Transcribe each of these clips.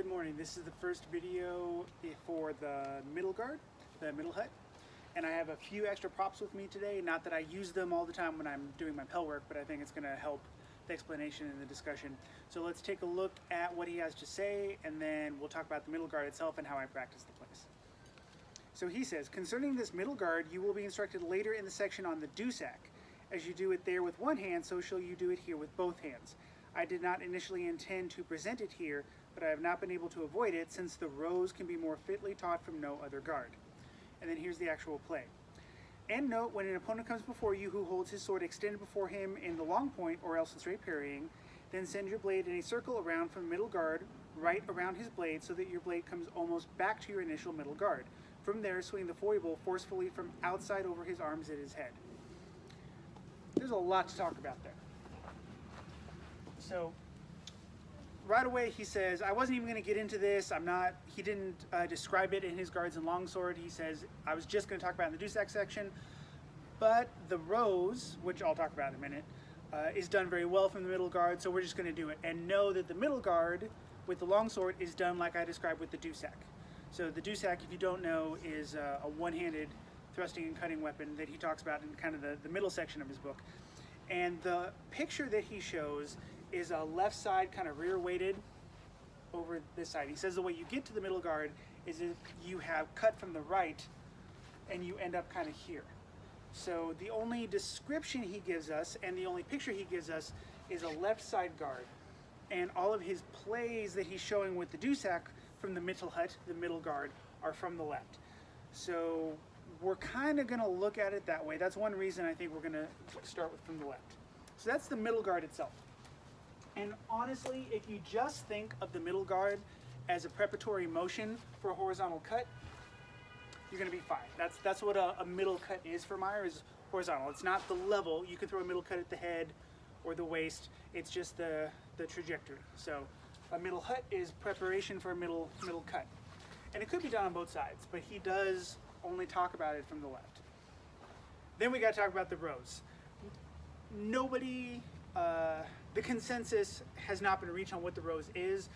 Good morning. This is the first video for the middle guard, the middle hut. And I have a few extra props with me today. Not that I use them all the time when I'm doing my Pell work, but I think it's going to help the explanation and the discussion. So let's take a look at what he has to say, and then we'll talk about the middle guard itself and how I practice the place. So he says, concerning this middle guard, you will be instructed later in the section on the dusak. As you do it there with one hand, so shall you do it here with both hands. I did not initially intend to present it here, but I have not been able to avoid it since the rows can be more fitly taught from no other guard. And then here's the actual play. And note, when an opponent comes before you who holds his sword extended before him in the long point or else in straight parrying, then send your blade in a circle around from middle guard, right around his blade so that your blade comes almost back to your initial middle guard. From there, swing the foible forcefully from outside over his arms at his head. There's a lot to talk about there. So right away he says, I wasn't even going to get into this. He didn't describe it in his guards and longsword. He says, I was just going to talk about in the dusak section. But the rows, which I'll talk about in a minute, is done very well from the middle guard, so we're just going to do it. And know that the middle guard with the longsword is done like I described with the dusak. So the dusak, if you don't know, is a one-handed thrusting and cutting weapon that he talks about in kind of the middle section of his book. And the picture that he shows is a left side kind of rear weighted over this side. He says the way you get to the middle guard is if you have cut from the right and you end up kind of here. So the only description he gives us and the only picture he gives us is a left side guard. And all of his plays that he's showing with the dusak from the middle hut, the middle guard, are from the left. So we're kind of going to look at it that way. That's one reason I think we're going to start with from the left. So that's the middle guard itself. And honestly, if you just think of the middle guard as a preparatory motion for a horizontal cut, you're going to be fine. That's what a middle cut is for Meyers, is horizontal. It's not the level. You can throw a middle cut at the head or the waist. It's just the trajectory. So a middle hut is preparation for a middle cut. And it could be done on both sides, but he does only talk about it from the left. Then we got to talk about the rows. The consensus has not been reached on what the rows is,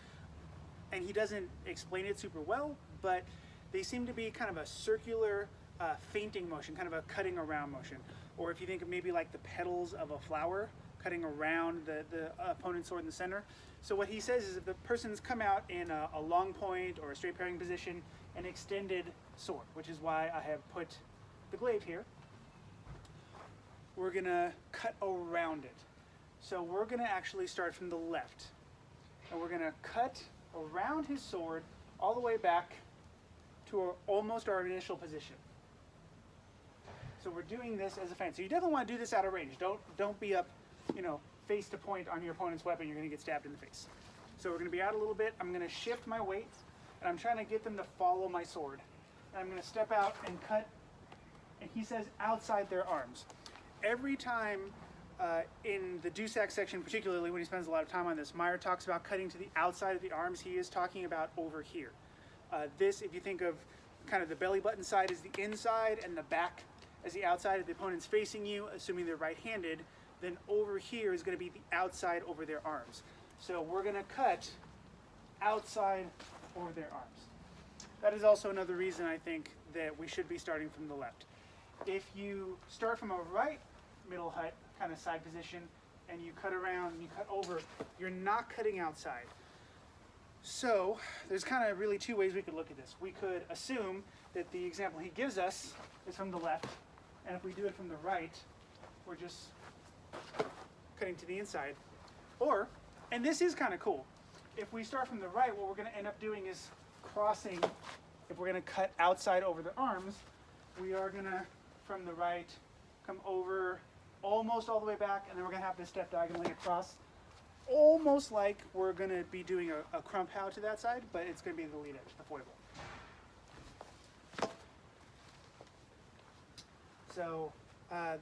and he doesn't explain it super well, but they seem to be kind of a circular feinting motion, kind of a cutting around motion. Or if you think of maybe like the petals of a flower, cutting around the opponent's sword in the center. So what he says is if the person's come out in a long point or a straight parrying position, an extended sword, which is why I have put the glaive here, we're gonna cut around it. So we're gonna actually start from the left, and we're gonna cut around his sword all the way back to almost our initial position. So we're doing this as a feint. So you definitely want to do this out of range. Don't be up, face to point on your opponent's weapon. You're gonna get stabbed in the face. So we're gonna be out a little bit. I'm gonna shift my weight, and I'm trying to get them to follow my sword. And I'm gonna step out and cut, and he says outside their arms. Every time in the dusak section, particularly when he spends a lot of time on this, Meyer talks about cutting to the outside of the arms. He is talking about over here. This, if you think of kind of the belly button side is the inside and the back as the outside. If the opponent's facing you, assuming they're right-handed, then over here is going to be the outside over their arms. So we're going to cut outside over their arms. That is also another reason I think that we should be starting from the left. If you start from a right middle hut kind of side position and you cut around and you cut over, you're not cutting outside. So there's kind of really two ways we could look at this. We could assume that the example he gives us is from the left, and if we do it from the right, we're just cutting to the inside. Or, and this is kind of cool, if we start from the right, what we're going to end up doing is crossing. If we're going to cut outside over the arms, we are going to, from the right, come over almost all the way back, and then we're going to have to step diagonally across, almost like we're going to be doing a crump how to that side, but it's going to be the lead edge, the foible. So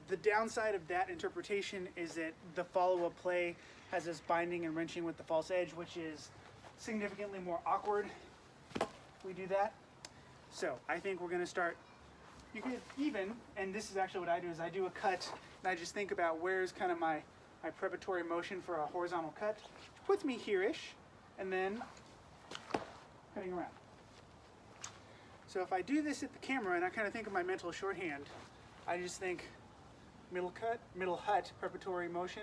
the downside of that interpretation is that the follow-up play has us binding and wrenching with the false edge, which is significantly more awkward if we do that. So I think we're going to start. You could even, and this is actually what I do, is I do a cut, and I just think about where's kind of my preparatory motion for a horizontal cut. Puts me here-ish, and then cutting around. So if I do this at the camera and I kind of think of my mental shorthand, I just think middle cut, middle hut, preparatory motion.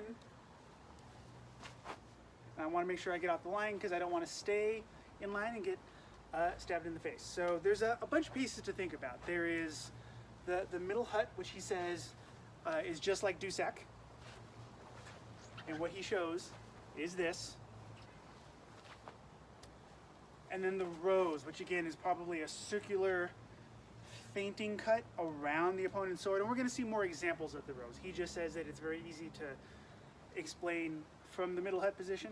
And I want to make sure I get off the line because I don't want to stay in line and get stabbed in the face. So there's a bunch of pieces to think about. There is the middle hut, which he says is just like dusak. And what he shows is this. And then the rose, which again is probably a circular feinting cut around the opponent's sword. And we're going to see more examples of the rose. He just says that it's very easy to explain from the middle hut position.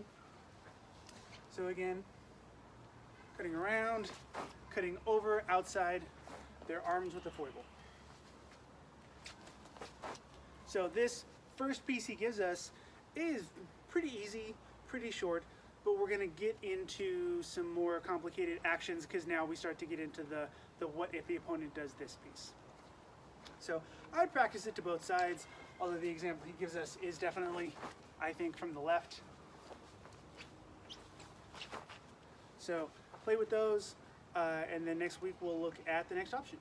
So again, cutting around, cutting over, outside their arms with the foible. So this first piece he gives us is pretty easy, pretty short, but we're going to get into some more complicated actions because now we start to get into the what if the opponent does this piece. So I'd practice it to both sides, although the example he gives us is definitely, I think, from the left. So play with those, and then next week we'll look at the next option.